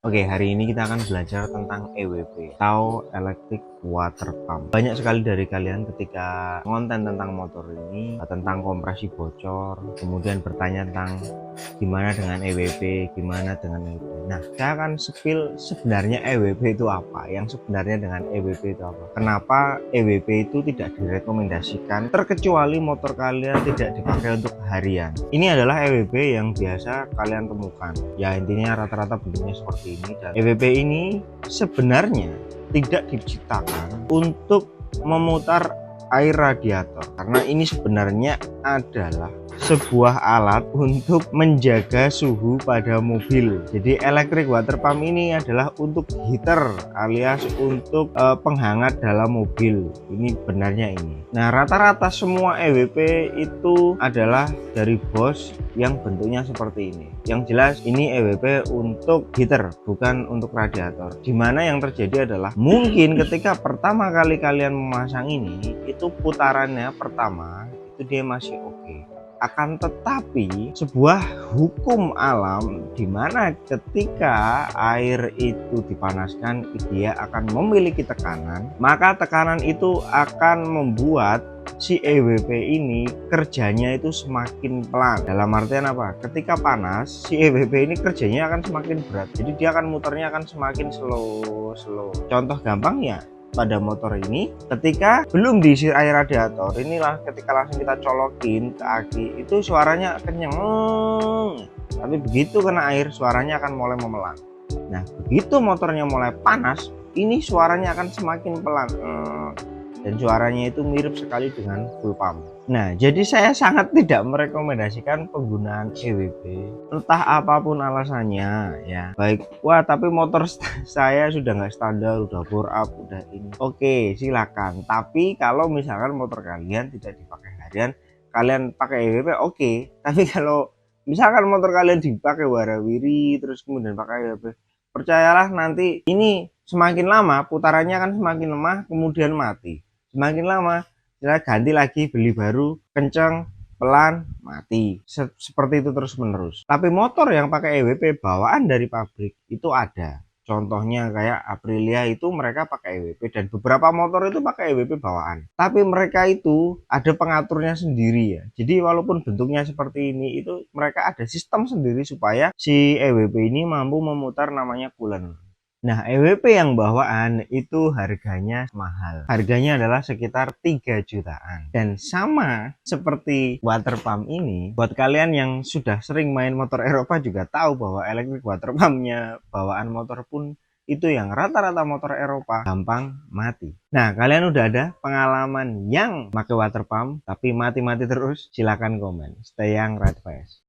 Oke, hari ini kita akan belajar tentang EWP atau Electric Water Pump. Banyak sekali dari kalian ketika konten tentang motor ini, tentang kompresi bocor, kemudian bertanya tentang gimana dengan EWP, gimana dengan EWP. Nah, saya akan spill sebenarnya EWP itu apa, yang sebenarnya dengan EWP itu apa. Kenapa EWP itu tidak direkomendasikan, terkecuali motor kalian tidak dipakai untuk harian. Ini adalah EWP yang biasa kalian temukan. Ya, intinya rata-rata bentuknya seperti ini, dan EWP ini sebenarnya tidak diciptakan untuk memutar air radiator, karena ini sebenarnya adalah sebuah alat untuk menjaga suhu pada mobil. Jadi electric water pump ini adalah untuk heater alias untuk penghangat dalam mobil. Ini benarnya ini. Nah, rata-rata semua EWP itu adalah dari Bosch yang bentuknya seperti ini. Yang jelas ini EWP untuk heater, bukan untuk radiator. Dimana yang terjadi adalah mungkin ketika pertama kali kalian memasang ini, itu putarannya pertama itu dia masih oke. Akan tetapi sebuah hukum alam di mana ketika air itu dipanaskan dia akan memiliki tekanan, maka tekanan itu akan membuat si EWP ini kerjanya itu semakin pelan. Dalam artian apa? Ketika panas si EWP ini kerjanya akan semakin berat, jadi dia akan muternya akan semakin slow. Contoh gampangnya pada motor ini, ketika belum diisi air radiator, inilah ketika langsung kita colokin ke aki itu suaranya kenceng, tapi begitu kena air suaranya akan mulai memelan. Nah, begitu motornya mulai panas, ini suaranya akan semakin pelan, dan suaranya itu mirip sekali dengan full pump. Nah, jadi saya sangat tidak merekomendasikan penggunaan EWP, entah apapun alasannya ya. Baik, wah tapi motor saya sudah nggak standar, udah bore up, udah ini. Oke, silakan. Tapi kalau misalkan motor kalian tidak dipakai harian, kalian pakai EWP oke. Tapi kalau misalkan motor kalian dipakai warawiri terus kemudian pakai EWP, percayalah nanti ini semakin lama putarannya akan semakin lemah, kemudian mati. Semakin lama kita ganti lagi, beli baru, kenceng, pelan, mati. Seperti itu terus menerus. Tapi motor yang pakai EWP bawaan dari pabrik itu ada. Contohnya kayak Aprilia itu mereka pakai EWP, dan beberapa motor itu pakai EWP bawaan. Tapi mereka itu ada pengaturnya sendiri ya. Jadi walaupun bentuknya seperti ini, itu mereka ada sistem sendiri supaya si EWP ini mampu memutar namanya coolant. Nah, EWP yang bawaan itu harganya mahal. Harganya adalah sekitar 3 jutaan. Dan sama seperti water pump ini, buat kalian yang sudah sering main motor Eropa juga tahu bahwa electric water pumpnya bawaan motor pun itu yang rata-rata motor Eropa gampang mati. Nah, kalian udah ada pengalaman yang pakai water pump tapi mati-mati terus? Silahkan komen. Stay young, ride fast.